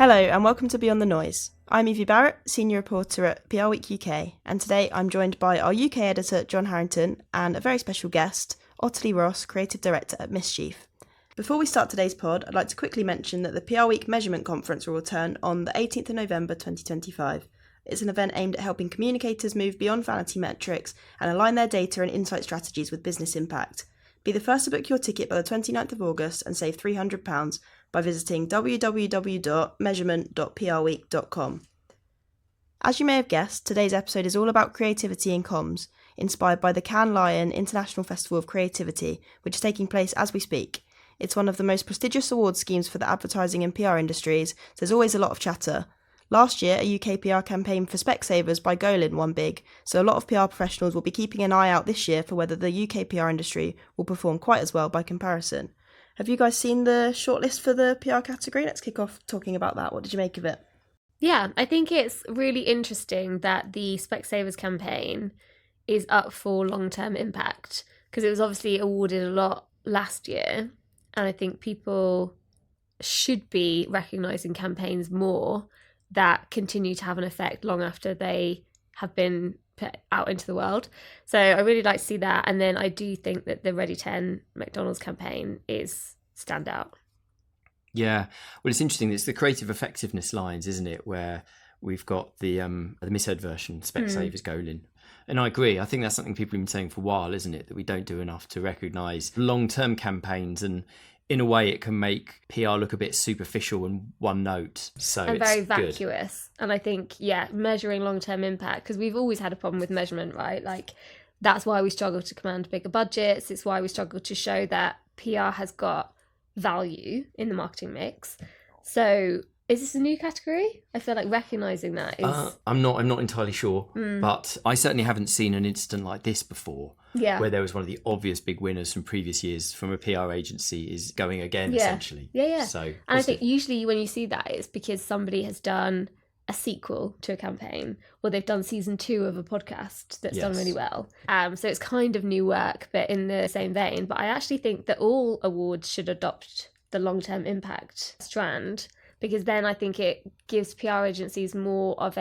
Hello and welcome to Beyond the Noise. I'm Evie Barrett, Senior Reporter at PRWeek UK, and today I'm joined by our UK editor John Harrington and a very special guest, Ottilie Ross, Creative Director at Mischief. Before we start today's pod, I'd like to quickly mention that the PRWeek Measurement Conference will return on the 18th of November 2025. It's an event aimed at helping communicators move beyond vanity metrics and align their data and insight strategies with business impact. Be the first to book your ticket by the 29th of August and save £300 by visiting www.measurement.prweek.com. As you may have guessed, today's episode is all about creativity in comms, inspired by the Cannes Lion International Festival of Creativity, which is taking place as we speak. It's one of the most prestigious award schemes for the advertising and PR industries, so there's always a lot of chatter. Last year, a UK PR campaign for Specsavers by Golin won big, so a lot of PR professionals will be keeping an eye out this year for whether the UK PR industry will perform quite as well by comparison. Have you guys seen the shortlist for the PR category? Let's kick off talking about that. What did you make of it? Yeah, I think it's really interesting that the Specsavers campaign is up for long-term impact, because it was obviously awarded a lot last year, and I think people should be recognising campaigns more that continue to have an effect long after they have been put out into the world. So I really like to see that. And then I do think that the Ready 10 McDonald's campaign is standout. Yeah, well, it's interesting. It's the creative effectiveness lines, isn't it? Where we've got the misheard version, Specsavers Golin. And I agree. I think that's something people have been saying for a while, isn't it? That we don't do enough to recognise long-term campaigns, and in a way it can make PR look a bit superficial and one note. So and it's very good. vacuous. And I think, measuring long-term impact, because we've always had a problem with measurement, right? Like, that's why we struggle to command bigger budgets. It's why we struggle to show that PR has got value in the marketing mix. So is this a new category? I feel like recognising that is... I'm not entirely sure, but I certainly haven't seen an incident like this before. Yeah. Where there was one of the obvious big winners from previous years from a PR agency is going again, essentially. Yeah. So, and I think usually when you see that, it's because somebody has done a sequel to a campaign, or they've done season 2 of a podcast that's done really well. So it's kind of new work, but in the same vein. But I actually think that all awards should adopt the long-term impact strand, because then I think it gives PR agencies more of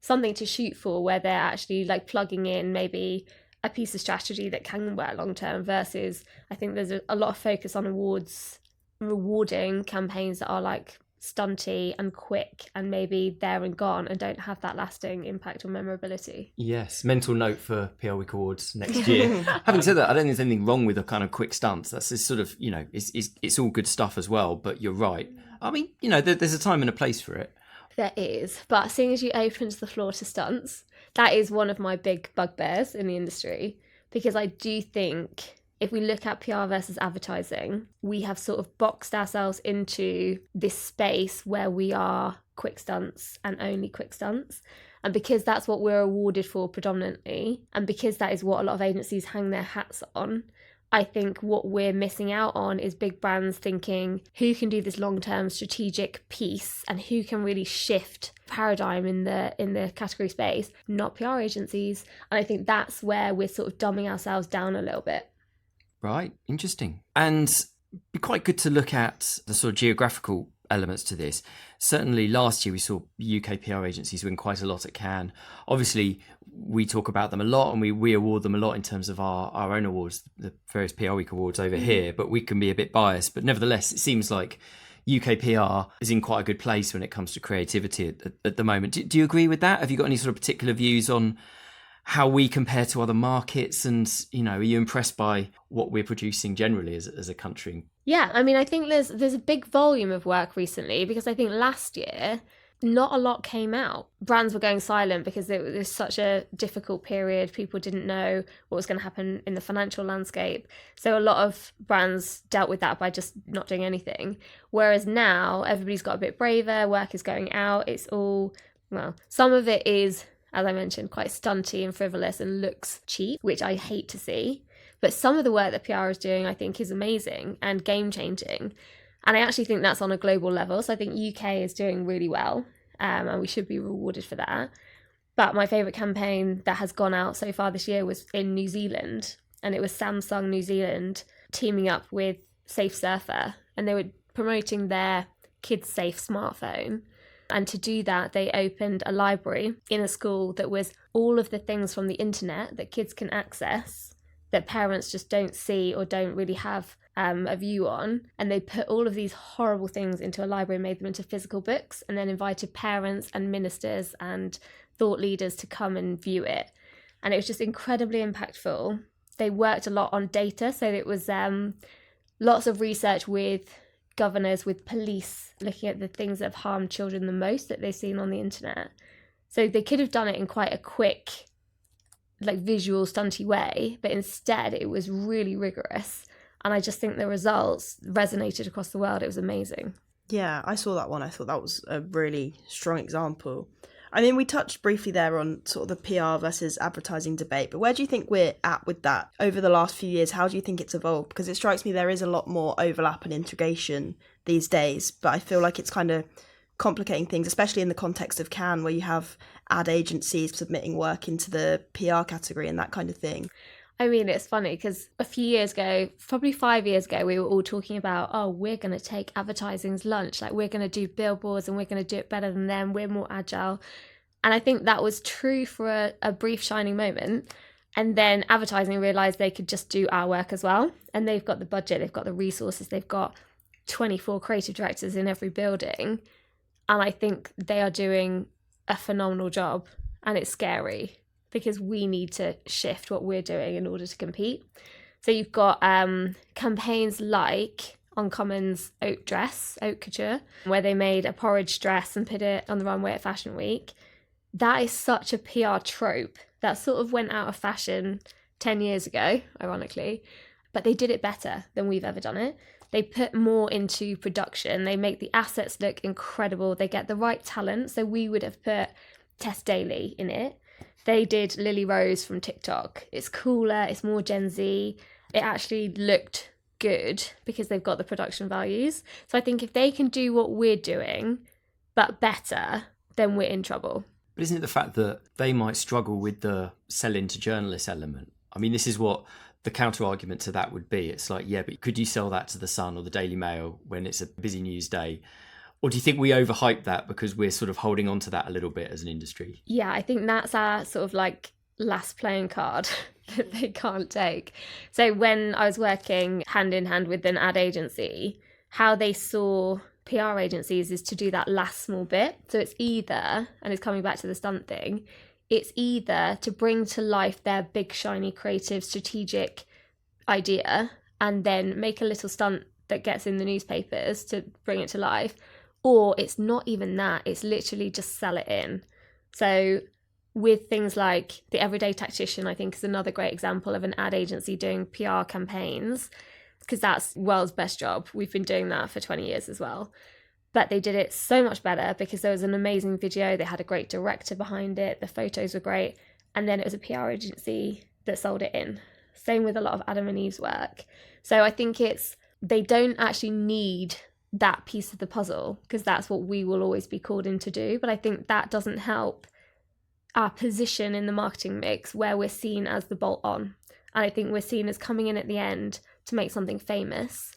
something to shoot for, where they're actually like plugging in maybe a piece of strategy that can work long term, versus I think there's a lot of focus on awards rewarding campaigns that are like stunty and quick and maybe there and gone and don't have that lasting impact or memorability. Yes, mental note for PRWeek Awards next year. Having said that, I don't think there's anything wrong with a kind of quick stunts. That's just sort of, it's all good stuff as well, but you're right. I mean, there's a time and a place for it. There is, but seeing as you opened the floor to stunts, that is one of my big bugbears in the industry, because I do think if we look at PR versus advertising, we have sort of boxed ourselves into this space where we are quick stunts and only quick stunts. And because that's what we're awarded for predominantly, and because that is what a lot of agencies hang their hats on, I think what we're missing out on is big brands thinking who can do this long-term strategic piece and who can really shift paradigm in the category space, not PR agencies. And I think that's where we're sort of dumbing ourselves down a little bit. Right, interesting. And it'd be quite good to look at the sort of geographical elements to this. Certainly last year we saw UK PR agencies win quite a lot at Cannes. Obviously we talk about them a lot and we award them a lot in terms of our own awards, the various PRWeek awards over here, but we can be a bit biased. But nevertheless, it seems like UK PR is in quite a good place when it comes to creativity at the moment. Do you agree with that? Have you got any sort of particular views on how we compare to other markets, and are you impressed by what we're producing generally as a country? Yeah, I mean, I think there's a big volume of work recently, because I think last year not a lot came out. Brands were going silent because it was such a difficult period. People didn't know what was going to happen in the financial landscape. So a lot of brands dealt with that by just not doing anything. Whereas now everybody's got a bit braver, work is going out. It's all, some of it is, as I mentioned, quite stunty and frivolous and looks cheap, which I hate to see. But some of the work that PR is doing, I think, is amazing and game-changing. And I actually think that's on a global level. So I think UK is doing really well, and we should be rewarded for that. But my favourite campaign that has gone out so far this year was in New Zealand. And it was Samsung New Zealand teaming up with Safe Surfer. And they were promoting their kids-safe smartphone. And to do that, they opened a library in a school that was all of the things from the internet that kids can access that parents just don't see or don't really have a view on. And they put all of these horrible things into a library, made them into physical books, and then invited parents and ministers and thought leaders to come and view it. And it was just incredibly impactful. They worked a lot on data, so it was lots of research with governors, with police, looking at the things that have harmed children the most that they've seen on the internet. So they could have done it in quite a quick, like visual, stunty way, but instead it was really rigorous. And I just think the results resonated across the world. It was amazing. Yeah, I saw that one. I thought that was a really strong example. I mean, we touched briefly there on sort of the PR versus advertising debate, but where do you think we're at with that over the last few years? How do you think it's evolved? Because it strikes me there is a lot more overlap and integration these days, but I feel like it's kind of complicating things, especially in the context of Cannes, where you have ad agencies submitting work into the PR category and that kind of thing. I mean, it's funny because a few years ago, probably 5 years ago, we were all talking about, oh, we're going to take advertising's lunch. Like, we're going to do billboards and we're going to do it better than them. We're more agile. And I think that was true for a brief shining moment. And then advertising realised they could just do our work as well. And they've got the budget, they've got the resources, they've got 24 creative directors in every building. And I think they are doing a phenomenal job. And it's scary, because we need to shift what we're doing in order to compete. So you've got campaigns like Uncommon's Haute Dress, Haute Couture, where they made a porridge dress and put it on the runway at Fashion Week. That is such a PR trope that sort of went out of fashion 10 years ago, ironically, but they did it better than we've ever done it. They put more into production. They make the assets look incredible. They get the right talent. So we would have put Tess Daly in it. They did Lily Rose from TikTok. It's cooler, it's more Gen Z. It actually looked good because they've got the production values. So I think if they can do what we're doing, but better, then we're in trouble. But isn't it the fact that they might struggle with the sell-in to journalists element? I mean, this is what the counter-argument to that would be. It's like, yeah, but could you sell that to the Sun or the Daily Mail when it's a busy news day? Or do you think we overhype that because we're sort of holding on to that a little bit as an industry? Yeah, I think that's our sort of like last playing card that they can't take. So when I was working hand in hand with an ad agency, how they saw PR agencies is to do that last small bit. So it's either, and it's coming back to the stunt thing, it's either to bring to life their big, shiny, creative, strategic idea and then make a little stunt that gets in the newspapers to bring it to life. Or it's not even that, it's literally just sell it in. So with things like The Everyday Tactician, I think is another great example of an ad agency doing PR campaigns, because that's world's best job. We've been doing that for 20 years as well. But they did it so much better because there was an amazing video, they had a great director behind it, the photos were great, and then it was a PR agency that sold it in. Same with a lot of Adam and Eve's work. So I think they don't actually need that piece of the puzzle, because that's what we will always be called in to do. But I think that doesn't help our position in the marketing mix, where we're seen as the bolt on. And I think we're seen as coming in at the end to make something famous,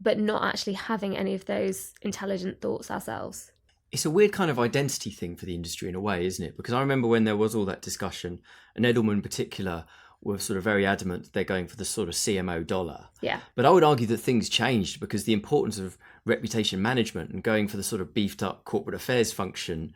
but not actually having any of those intelligent thoughts ourselves. It's a weird kind of identity thing for the industry in a way, isn't it? Because I remember when there was all that discussion, and Edelman in particular were sort of very adamant that they're going for the sort of CMO dollar. Yeah. But I would argue that things changed because the importance of reputation management and going for the sort of beefed up corporate affairs function,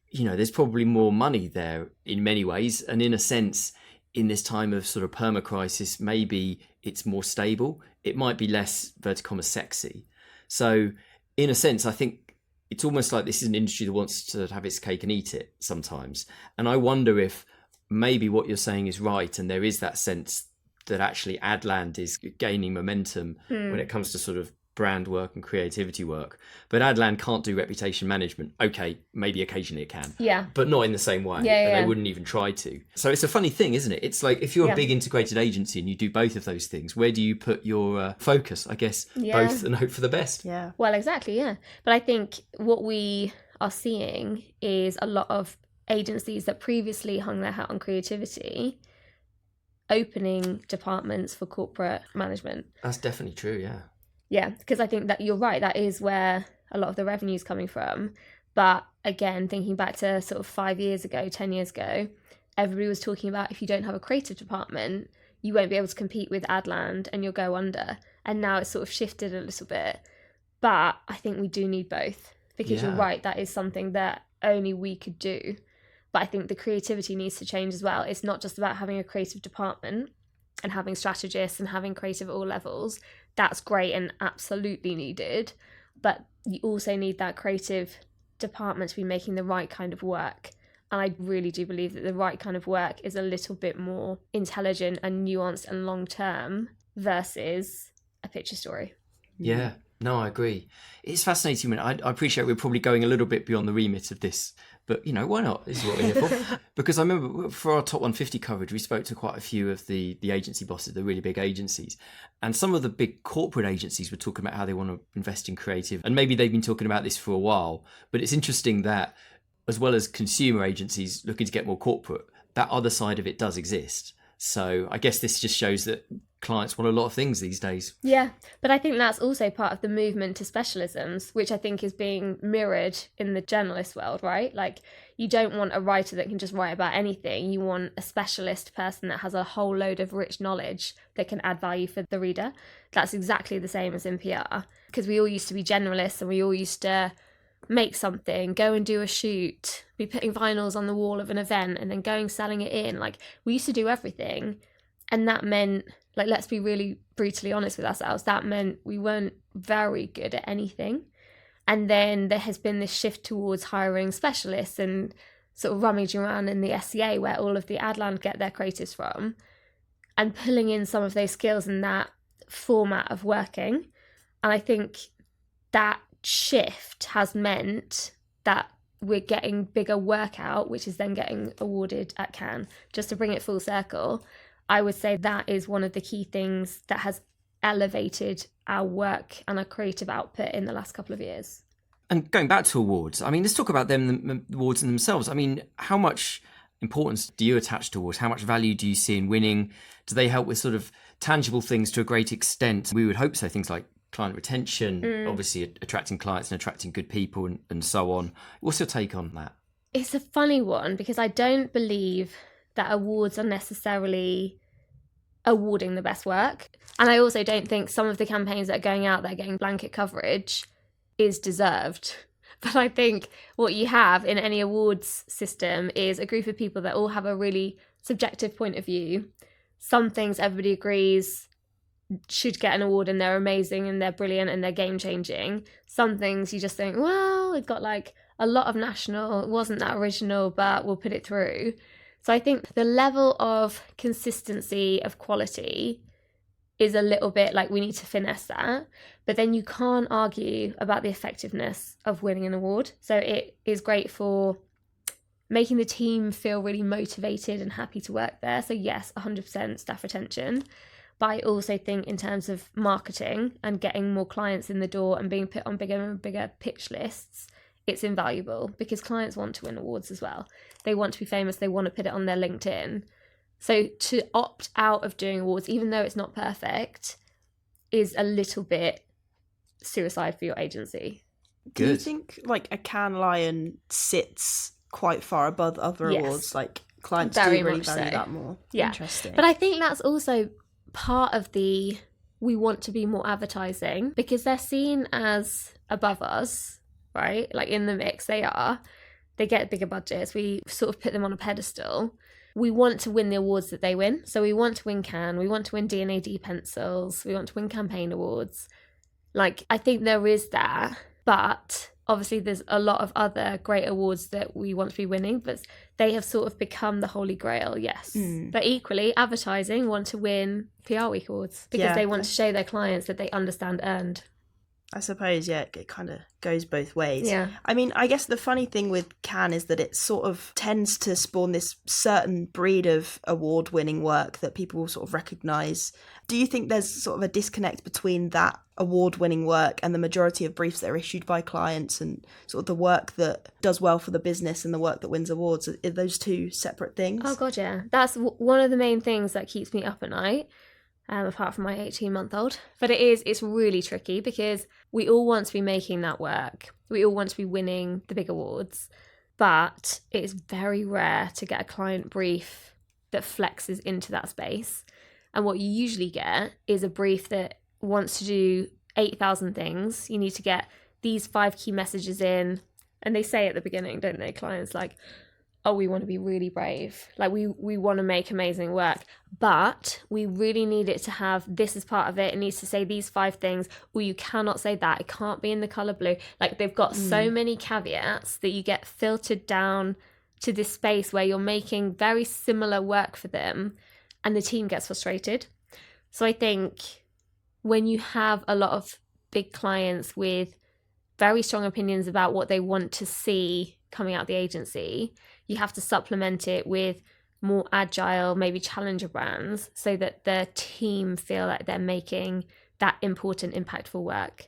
you know, there's probably more money there in many ways. And in a sense, in this time of sort of perma-crisis, maybe it's more stable. It might be less, vertical comma, sexy. So in a sense, I think it's almost like this is an industry that wants to have its cake and eat it sometimes. And I wonder if maybe what you're saying is right, and there is that sense that actually Adland is gaining momentum when it comes to sort of brand work and creativity work. But Adland can't do reputation management. Okay, maybe occasionally it can. Yeah. But not in the same way. Yeah. They wouldn't even try to. So it's a funny thing, isn't it? It's like if you're a big integrated agency and you do both of those things, where do you put your focus? I guess both, and hope for the best. Yeah. Well, exactly, yeah. But I think what we are seeing is a lot of agencies that previously hung their hat on creativity opening departments for corporate management. That's definitely true, yeah. Yeah, because I think that you're right. That is where a lot of the revenue's coming from. But again, thinking back to sort of 5 years ago, 10 years ago, everybody was talking about if you don't have a creative department, you won't be able to compete with Adland and you'll go under. And now it's sort of shifted a little bit. But I think we do need both, because you're right, that is something that only we could do. But I think the creativity needs to change as well. It's not just about having a creative department and having strategists and having creative at all levels. That's great and absolutely needed. But you also need that creative department to be making the right kind of work. And I really do believe that the right kind of work is a little bit more intelligent and nuanced and long-term versus a picture story. Yeah, no, I agree. It's fascinating. I appreciate we're probably going a little bit beyond the remit of this, but, you know, why not? This is what we're here for. Because I remember for our Top 150 coverage, we spoke to quite a few of the agency bosses, the really big agencies. And some of the big corporate agencies were talking about how they want to invest in creative. And maybe they've been talking about this for a while. But it's interesting that as well as consumer agencies looking to get more corporate, that other side of it does exist. So I guess this just shows that clients want a lot of things these days. Yeah, but I think that's also part of the movement to specialisms, which I think is being mirrored in the journalist world, right? Like, you don't want a writer that can just write about anything. You want a specialist person that has a whole load of rich knowledge that can add value for the reader. That's exactly the same as in PR, because we all used to be generalists and we all used to make something, go and do a shoot, be putting vinyls on the wall of an event and then going selling it in. Like, we used to do everything, and that meant, like, let's be really brutally honest with ourselves, that meant we weren't very good at anything. And then there has been this shift towards hiring specialists and sort of rummaging around in the SCA where all of the Adland get their creatives from, and pulling in some of those skills in that format of working. And I think that shift has meant that we're getting bigger work out, which is then getting awarded at Cannes. Just to bring it full circle, I would say that is one of the key things that has elevated our work and our creative output in the last couple of years. And going back to awards, I mean, let's talk about them, the awards in themselves. I mean, how much importance do you attach to awards? How much value do you see in winning? Do they help with sort of tangible things to a great extent? We would hope so, things like client retention, obviously attracting clients and attracting good people and so on. What's your take on that? It's a funny one, because I don't believe that awards are necessarily awarding the best work. And I also don't think some of the campaigns that are going out there getting blanket coverage is deserved. But I think what you have in any awards system is a group of people that all have a really subjective point of view. Some things everybody agrees should get an award and they're amazing and they're brilliant and they're game changing. Some things you just think, well, it got like a lot of national, it wasn't that original, but we'll put it through. So I think the level of consistency of quality is a little bit like we need to finesse that, but then you can't argue about the effectiveness of winning an award. So it is great for making the team feel really motivated and happy to work there. So yes, 100% staff retention. But I also think in terms of marketing and getting more clients in the door and being put on bigger and bigger pitch lists, it's invaluable, because clients want to win awards as well. They want to be famous. They want to put it on their LinkedIn. So to opt out of doing awards, even though it's not perfect, is a little bit suicide for your agency. Do you think like a Cannes Lion sits quite far above other awards? Like clients Very do really much value so. that more. Yeah. Interesting. But I think that's also part of the we want to be more advertising, because they're seen as above us, right? Like in the mix, they get bigger budgets. We sort of put them on a pedestal. We want to win the awards that they win. So we want to win Cannes, we want to win D&AD pencils, we want to win campaign awards. Like, I think there is that, but obviously there's a lot of other great awards that we want to be winning, but they have sort of become the holy grail, yes. But equally, advertising want to win PRWeek awards because they want to show their clients that they understand earned. I suppose, yeah, it kind of goes both ways. Yeah. I mean, I guess the funny thing with Cannes is that it sort of tends to spawn this certain breed of award-winning work that people will sort of recognise. Do you think there's sort of a disconnect between that award-winning work and the majority of briefs that are issued by clients and sort of the work that does well for the business and the work that wins awards? Are those two separate things? Oh, God, yeah. That's one of the main things that keeps me up at night. apart from my 18-month-old. But it's really tricky because we all want to be making that work. We all want to be winning the big awards. But it's very rare to get a client brief that flexes into that space. And what you usually get is a brief that wants to do 8,000 things. You need to get these 5 key messages in. And they say at the beginning, don't they, clients, like, oh, we want to be really brave. Like, we want to make amazing work. But we really need it to have this as part of it. It needs to say these 5 things. Or you cannot say that. It can't be in the colour blue. Like, they've got so many caveats that you get filtered down to this space where you're making very similar work for them. And the team gets frustrated. So I think when you have a lot of big clients with very strong opinions about what they want to see coming out of the agency, you have to supplement it with more agile, maybe challenger brands so that the team feel like they're making that important, impactful work.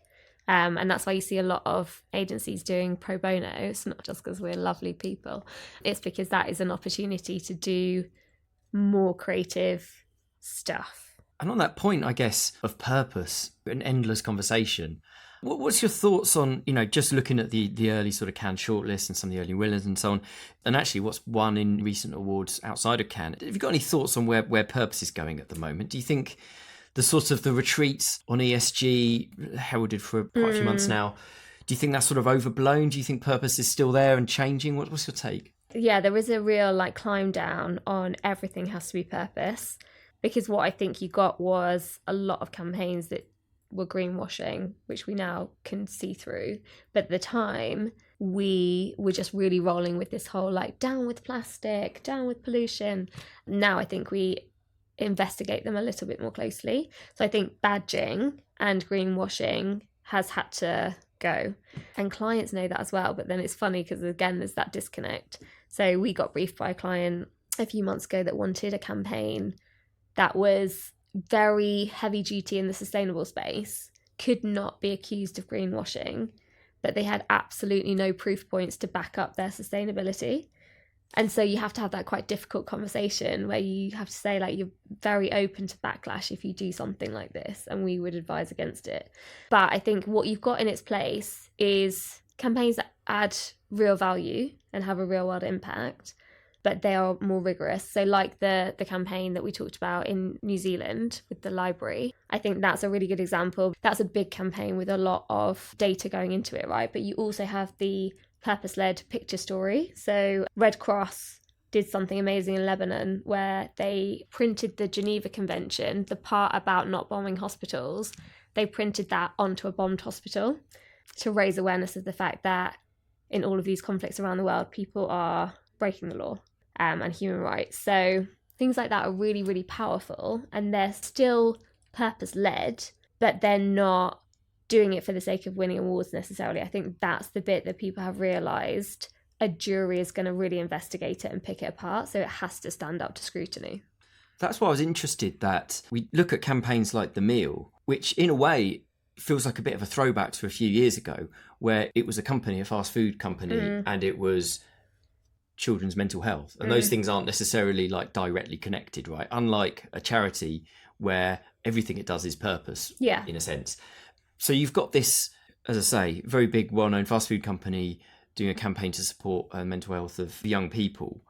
And that's why you see a lot of agencies doing pro bono. It's not just because we're lovely people. It's because that is an opportunity to do more creative stuff. And on that point, I guess, of purpose, an endless conversation, what's your thoughts on, just looking at the early sort of Cannes shortlist and some of the early winners and so on, and actually what's won in recent awards outside of Cannes? Have you got any thoughts on where purpose is going at the moment? Do you think the sort of the retreats on ESG, heralded for quite a few months now, do you think that's sort of overblown? Do you think purpose is still there and changing? What's your take? Yeah, there is a real climb down on everything has to be purpose, because what I think you got was a lot of campaigns that were greenwashing, which we now can see through. But at the time, we were just really rolling with this whole down with plastic, down with pollution. Now I think we investigate them a little bit more closely. So I think badging and greenwashing has had to go. And clients know that as well. But then it's funny because, again, there's that disconnect. So we got briefed by a client a few months ago that wanted a campaign that was very heavy duty in the sustainable space, could not be accused of greenwashing, but they had absolutely no proof points to back up their sustainability. And so you have to have that quite difficult conversation where you have to say, you're very open to backlash if you do something like this, and we would advise against it. But I think what you've got in its place is campaigns that add real value and have a real world impact, but they are more rigorous. So like the campaign that we talked about in New Zealand with the library, I think that's a really good example. That's a big campaign with a lot of data going into it, right? But you also have the purpose-led picture story. So Red Cross did something amazing in Lebanon where they printed the Geneva Convention, the part about not bombing hospitals, they printed that onto a bombed hospital to raise awareness of the fact that in all of these conflicts around the world, people are breaking the law. And human rights. So things like that are really, really powerful, and they're still purpose-led, but they're not doing it for the sake of winning awards necessarily. I think that's the bit that people have realised. A jury is going to really investigate it and pick it apart, so it has to stand up to scrutiny. That's why I was interested that we look at campaigns like The Meal, which in a way feels like a bit of a throwback to a few years ago, where it was a fast food company, and it was children's mental health, and those things aren't necessarily directly connected, right? Unlike a charity where everything it does is purpose, in a sense. So you've got this, as I say, very big, well-known fast food company doing a campaign to support mental health of young people.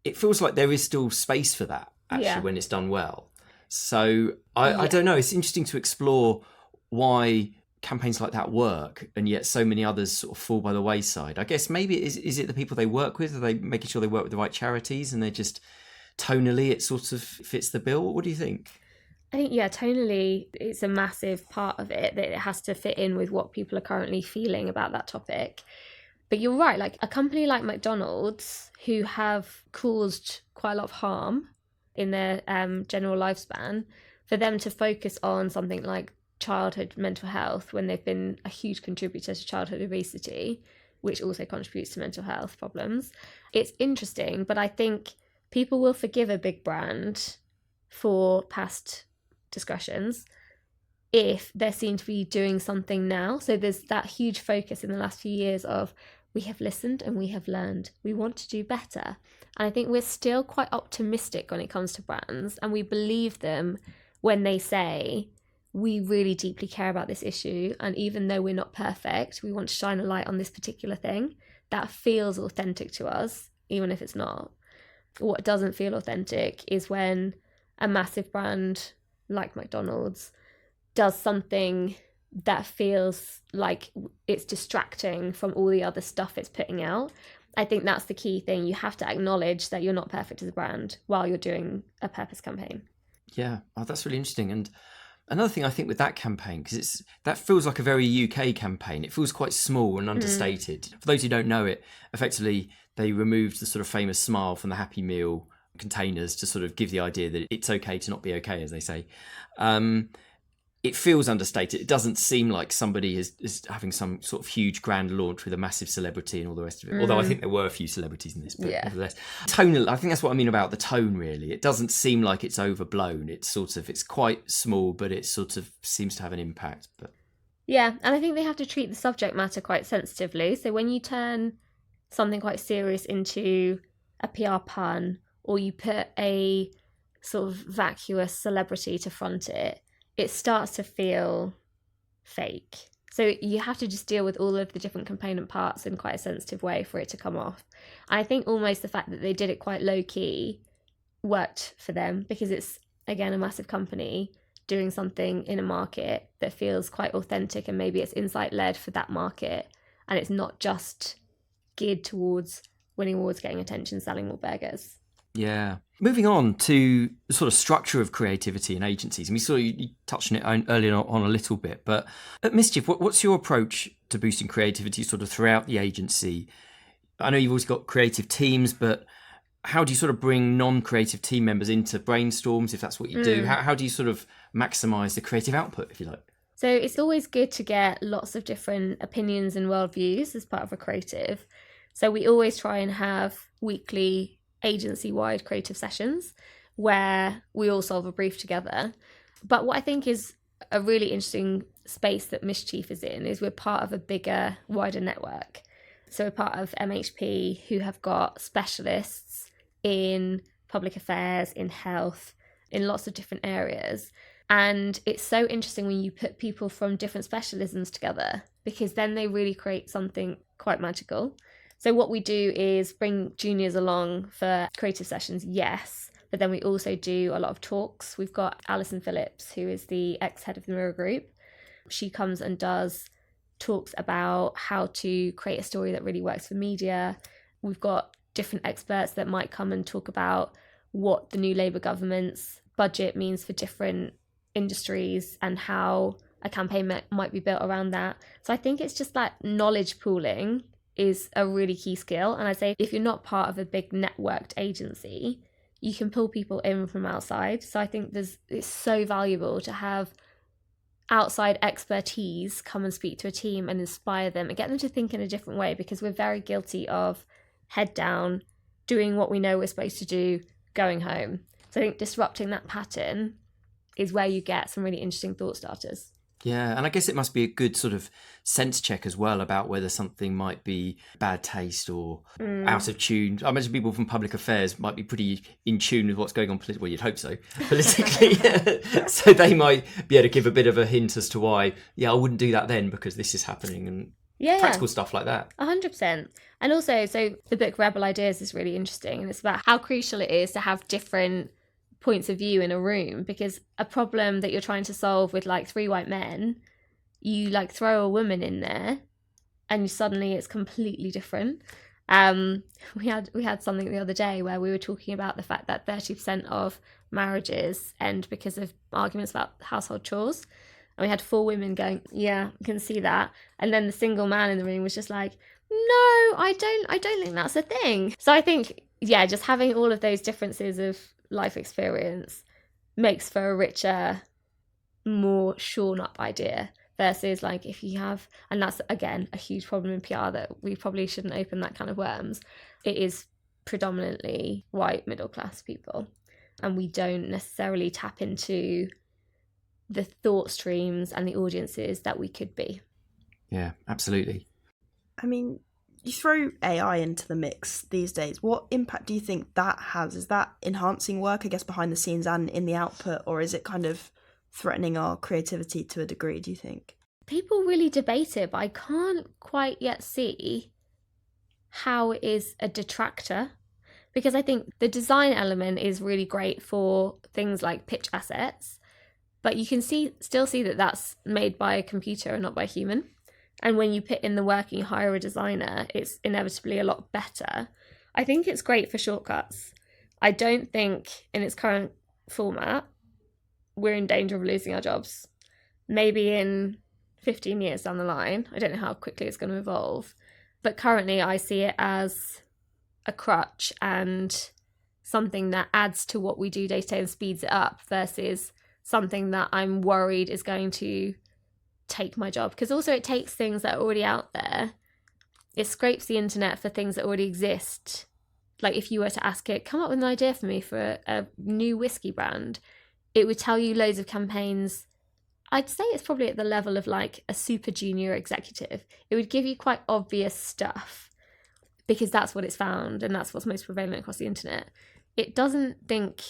It feels like there is still space for that, actually, when it's done well. So I don't know, it's interesting to explore why campaigns like that work and yet so many others sort of fall by the wayside. I guess maybe is it the people they work with? Are they making sure they work with the right charities and they're just tonally it sort of fits the bill? What do you think? I think, tonally it's a massive part of it, that it has to fit in with what people are currently feeling about that topic. But you're right, a company like McDonald's, who have caused quite a lot of harm in their general lifespan, for them to focus on something like childhood mental health when they've been a huge contributor to childhood obesity, which also contributes to mental health problems. It's interesting, but I think people will forgive a big brand for past discussions if they're seen to be doing something now. So there's that huge focus in the last few years of, we have listened and we have learned, we want to do better. And I think we're still quite optimistic when it comes to brands, and we believe them when they say, we really deeply care about this issue, and even though we're not perfect, we want to shine a light on this particular thing. That feels authentic to us, even if it's not. What doesn't feel authentic is when a massive brand like McDonald's does something that feels like it's distracting from all the other stuff it's putting out. I think that's the key thing. You have to acknowledge that you're not perfect as a brand while you're doing a purpose campaign. Yeah, oh, that's really interesting. And another thing I think with that campaign, because that feels like a very UK campaign. It feels quite small and understated. For those who don't know it, effectively they removed the sort of famous smile from the Happy Meal containers to sort of give the idea that it's okay to not be okay, as they say. It feels understated. It doesn't seem like somebody is having some sort of huge grand launch with a massive celebrity and all the rest of it. Although I think there were a few celebrities in this, but nevertheless. Tonal, I think that's what I mean about the tone, really. It doesn't seem like it's overblown. It's quite small, but it sort of seems to have an impact. But yeah, and I think they have to treat the subject matter quite sensitively. So when you turn something quite serious into a PR pun, or you put a sort of vacuous celebrity to front it, it starts to feel fake. So you have to just deal with all of the different component parts in quite a sensitive way for it to come off. And I think almost the fact that they did it quite low key worked for them, because it's, again, a massive company doing something in a market that feels quite authentic, and maybe it's insight led for that market, and it's not just geared towards winning awards, getting attention, selling more burgers. yeah. Moving on to the sort of structure of creativity in agencies, and we saw you touched on it earlier on a little bit, but at Mischief, what's your approach to boosting creativity sort of throughout the agency? I know you've always got creative teams, but how do you sort of bring non-creative team members into brainstorms, if that's what you do? How do you sort of maximise the creative output, if you like? So it's always good to get lots of different opinions and worldviews as part of a creative. So we always try and have weekly agency-wide creative sessions where we all solve a brief together. But what I think is a really interesting space that Mischief is in is we're part of a bigger, wider network. So we're part of MHP, who have got specialists in public affairs, in health, in lots of different areas. And it's so interesting when you put people from different specialisms together, because then they really create something quite magical. So what we do is bring juniors along for creative sessions, yes, but then we also do a lot of talks. We've got Alison Phillips, who is the ex-head of the Mirror Group. She comes and does talks about how to create a story that really works for media. We've got different experts that might come and talk about what the new Labour government's budget means for different industries and how a campaign might be built around that. So I think it's just that knowledge pooling is a really key skill. And I'd say if you're not part of a big networked agency, you can pull people in from outside. So I think it's so valuable to have outside expertise come and speak to a team and inspire them and get them to think in a different way, because we're very guilty of head down, doing what we know we're supposed to do, going home. So I think disrupting that pattern is where you get some really interesting thought starters. Yeah, and I guess it must be a good sort of sense check as well about whether something might be bad taste or out of tune. I imagine people from public affairs might be pretty in tune with what's going on politically. Well, you'd hope so, politically. So they might be able to give a bit of a hint as to why, I wouldn't do that then because this is happening, and practical stuff like that. 100%. And also, so the book Rebel Ideas is really interesting, and it's about how crucial it is to have different points of view in a room, because a problem that you're trying to solve with like 3 white men, you like throw a woman in there and suddenly it's completely different. We had something the other day where we were talking about the fact that 30% of marriages end because of arguments about household chores, and we had 4 women going, yeah, I can see that, and then the single man in the room was just like, no, I don't think that's a thing. So I think just having all of those differences of life experience makes for a richer, more shorn up idea, versus like if you have, and that's again a huge problem in PR that we probably shouldn't open that kind of worms, it is predominantly white middle class people, and we don't necessarily tap into the thought streams and the audiences that we could be. Yeah, absolutely. I mean, You throw AI into the mix these days. What impact do you think that has? Is that enhancing work, I guess, behind the scenes and in the output, or is it kind of threatening our creativity to a degree, do you think? People really debate it, but I can't quite yet see how it is a detractor, because I think the design element is really great for things like pitch assets, but you can still see that that's made by a computer and not by a human. And when you put in the work and you hire a designer, it's inevitably a lot better. I think it's great for shortcuts. I don't think in its current format, we're in danger of losing our jobs. Maybe in 15 years down the line, I don't know how quickly it's going to evolve. But currently I see it as a crutch and something that adds to what we do day to day and speeds it up versus something that I'm worried is going to take my job. Because also it takes things that are already out there. It scrapes the internet for things that already exist. Like if you were to ask it, come up with an idea for me for a new whiskey brand, it would tell you loads of campaigns. I'd say it's probably at the level of like a super junior executive. It would give you quite obvious stuff because that's what it's found and that's what's most prevalent across the internet. It doesn't think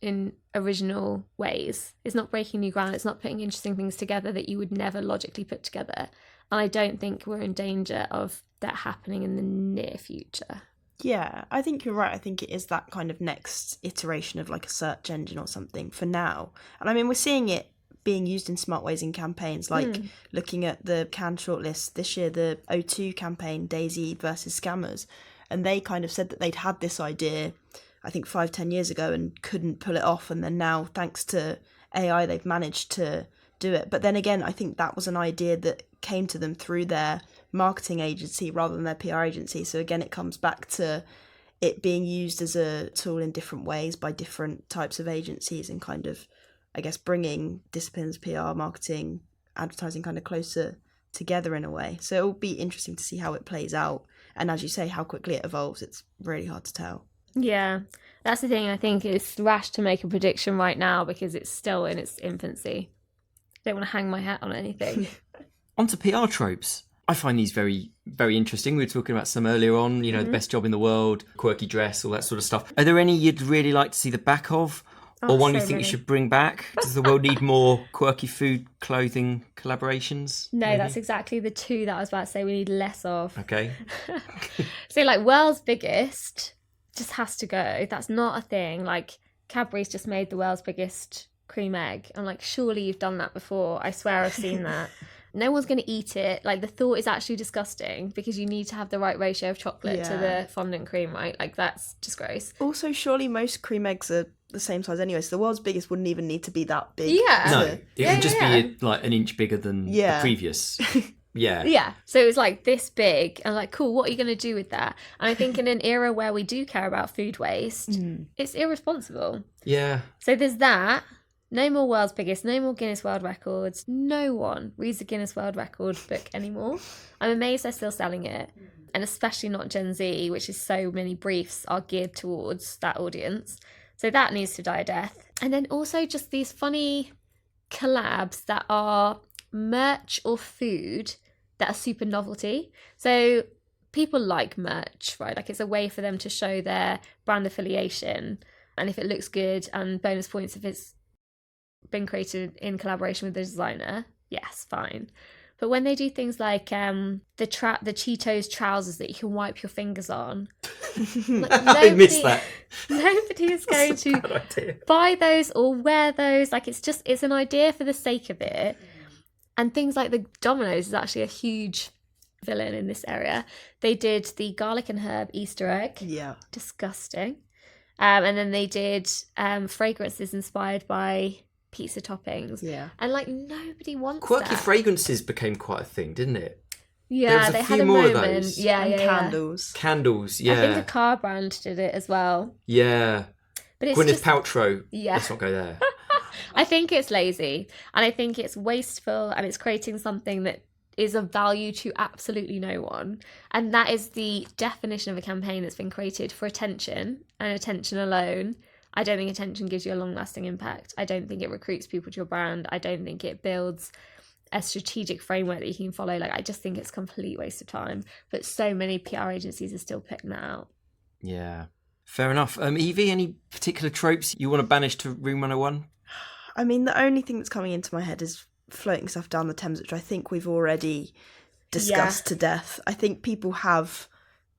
in original ways. It's not breaking new ground. It's not putting interesting things together that you would never logically put together. And I don't think we're in danger of that happening in the near future. Yeah, I think you're right. I think it is that kind of next iteration of like a search engine or something for now. And I mean, we're seeing it being used in smart ways in campaigns, like looking at the Cannes shortlist this year, the O2 campaign, Daisy versus Scammers. And they kind of said that they'd had this idea, I think 5-10 years ago and couldn't pull it off. And then now, thanks to AI, they've managed to do it. But then again, I think that was an idea that came to them through their marketing agency rather than their PR agency. So again, it comes back to it being used as a tool in different ways by different types of agencies and kind of, I guess, bringing disciplines, PR, marketing, advertising kind of closer together in a way. So it'll be interesting to see how it plays out. And as you say, how quickly it evolves, it's really hard to tell. Yeah, that's the thing. I think it's rash to make a prediction right now because it's still in its infancy. I don't want to hang my hat on anything. Onto PR tropes. I find these very, very interesting. We were talking about some earlier on, the best job in the world, quirky dress, all that sort of stuff. Are there any you'd really like to see the back of? Or one you think you should bring back? Does the world need more quirky food, clothing collaborations? No, maybe? That's exactly the two that I was about to say we need less of. Okay. So like world's biggest just has to go. That's not a thing. Like Cadbury's just made the world's biggest cream egg. I'm like, surely you've done that before. I swear I've seen that. No one's going to eat it. Like the thought is actually disgusting because you need to have the right ratio of chocolate to the fondant cream, right? Like that's just gross. Also, surely most cream eggs are the same size anyway, so the world's biggest wouldn't even need to be that big. Yeah. No, it would just be like an inch bigger than the previous. Yeah. So it was like this big and like, cool, what are you going to do with that? And I think in an era where we do care about food waste, it's irresponsible. Yeah. So there's that. No more world's biggest, no more Guinness World Records. No one reads the Guinness World Record book anymore. I'm amazed they're still selling it. And especially not Gen Z, which is so many briefs are geared towards that audience. So that needs to die a death. And then also just these funny collabs that are merch or food that are super novelty. So people like merch, right? Like it's a way for them to show their brand affiliation. And if it looks good, and bonus points if it's been created in collaboration with the designer, yes, fine. But when they do things like the Cheetos trousers that you can wipe your fingers on, like I missed that. Nobody is going to buy those or wear those. Like it's an idea for the sake of it. And things like the Domino's is actually a huge villain in this area. They did the garlic and herb Easter egg. Yeah. Disgusting. And then they did fragrances inspired by pizza toppings. Yeah. And like nobody wants Quirky that. fragrances became quite a thing, didn't it? Yeah, they had a more moment. of those. Yeah, and yeah, candles. Candles, yeah. I think a car brand did it as well. Yeah. But it's Gwyneth just, Paltrow. Yeah. Let's not go there. I think it's lazy and I think it's wasteful and it's creating something that is of value to absolutely no one. And that is the definition of a campaign that's been created for attention and attention alone. I don't think attention gives you a long-lasting impact. I don't think it recruits people to your brand. I don't think it builds a strategic framework that you can follow. Like, I just think it's a complete waste of time. But so many PR agencies are still picking that out. Yeah, fair enough. Evie, any particular tropes you want to banish to Room 101? I mean, the only thing that's coming into my head is floating stuff down the Thames, which I think we've already discussed to death. I think people have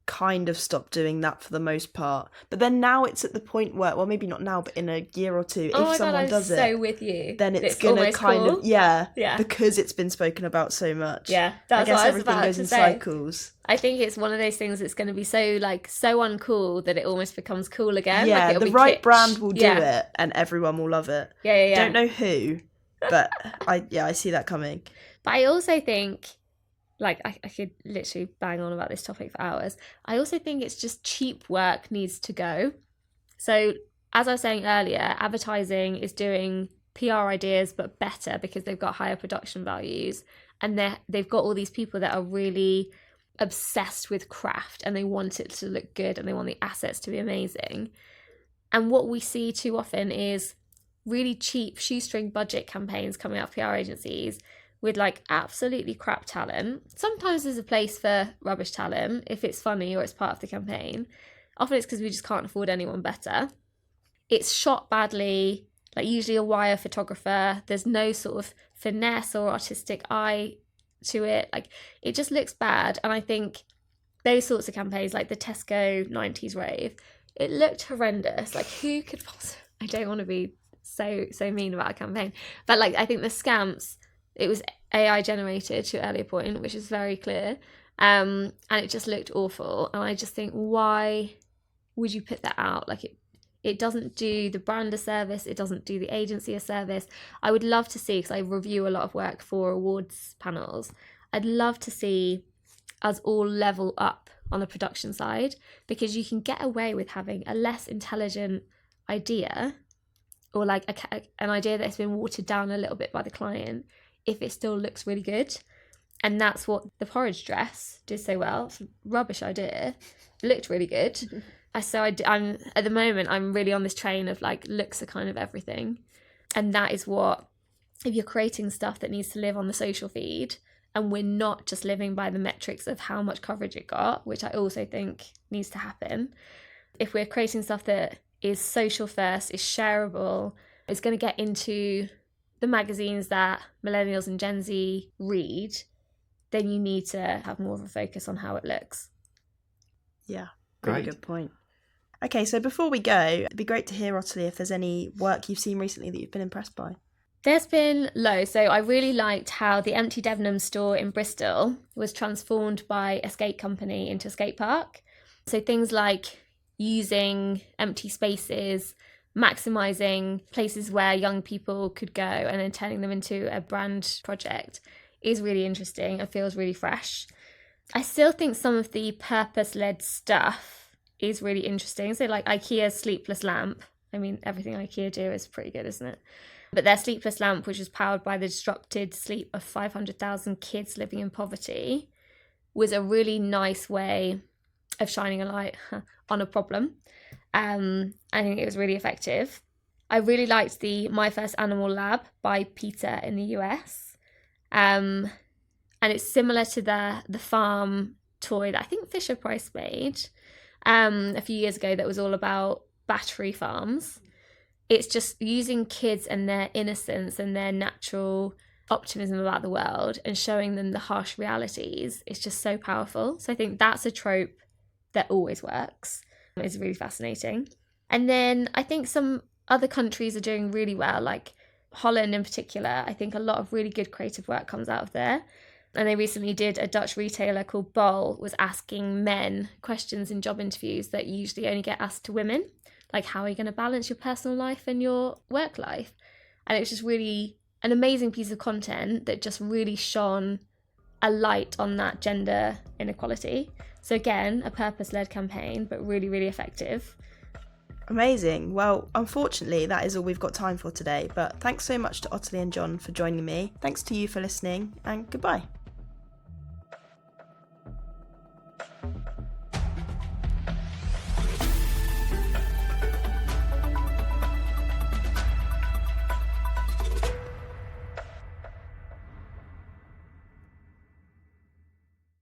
kind of stopped doing that for the most part. But then now it's at the point where, well, maybe not now, but in a year or two, if someone does it, so with you, then it's going to kind cool. of, because it's been spoken about so much. Yeah, that's I guess what I was everything about goes to in say. cycles. I think it's one of those things that's going to be so uncool that it almost becomes cool again. Yeah, like, the right brand will do it and everyone will love it. Yeah. Don't know who, but I see that coming. But I also think, like, I could literally bang on about this topic for hours. I also think it's just cheap work needs to go. So, as I was saying earlier, advertising is doing PR ideas but better because they've got higher production values, and they've got all these people that are really obsessed with craft and they want it to look good and they want the assets to be amazing. And what we see too often is really cheap shoestring budget campaigns coming out of PR agencies with like absolutely crap talent. Sometimes there's a place for rubbish talent if it's funny or it's part of the campaign. Often it's because we just can't afford anyone better. It's shot badly, like usually a wire photographer. There's no sort of finesse or artistic eye to it. Like, it just looks bad. And I think those sorts of campaigns, like the Tesco 90s rave, it looked horrendous. Like, who could possibly... I don't want to be so mean about a campaign, but like, I think the Scamps, it was AI generated to an earlier point, which is very clear. And it just looked awful. And I just think, why would you put that out? Like, it doesn't do the brand a service. It doesn't do the agency a service. I would love to see, because I review a lot of work for awards panels, I'd love to see us all level up on the production side, because you can get away with having a less intelligent idea, or like an idea that's been watered down a little bit by the client, if it still looks really good. And that's what the porridge dress did so well. It's a rubbish idea. It looked really good. I'm at the moment, I'm really on this train of like, looks are kind of everything. And that is what, if you're creating stuff that needs to live on the social feed, and we're not just living by the metrics of how much coverage it got, which I also think needs to happen. If we're creating stuff that is social first, is shareable, is going to get into the magazines that millennials and Gen Z read, then you need to have more of a focus on how it looks. Yeah, really good point. Okay, so before we go, it'd be great to hear, Ottilie, if there's any work you've seen recently that you've been impressed by. There's been loads. So I really liked how the empty Debenhams store in Bristol was transformed by a skate company into a skate park. So things like using empty spaces, maximising places where young people could go and then turning them into a brand project is really interesting and feels really fresh. I still think some of the purpose-led stuff is really interesting. So like IKEA's sleepless lamp. I mean, everything IKEA do is pretty good, isn't it? But their sleepless lamp, which was powered by the disrupted sleep of 500,000 kids living in poverty, was a really nice way of shining a light on a problem. I think it was really effective. I really liked the My First Animal Lab by PETA in the US. And it's similar to the farm toy that I think Fisher-Price made a few years ago that was all about battery farms. It's just using kids and their innocence and their natural optimism about the world and showing them the harsh realities. It's just so powerful. So I think that's a trope that always works. It's really fascinating. And then I think some other countries are doing really well, like Holland in particular. I think a lot of really good creative work comes out of there. And they recently did, a Dutch retailer called Bol was asking men questions in job interviews that usually only get asked to women. Like, how are you going to balance your personal life and your work life? And it was just really an amazing piece of content that just really shone a light on that gender inequality. So again, a purpose-led campaign, but really, really effective. Amazing. Well, unfortunately, that is all we've got time for today. But thanks so much to Ottilie and John for joining me. Thanks to you for listening, and goodbye.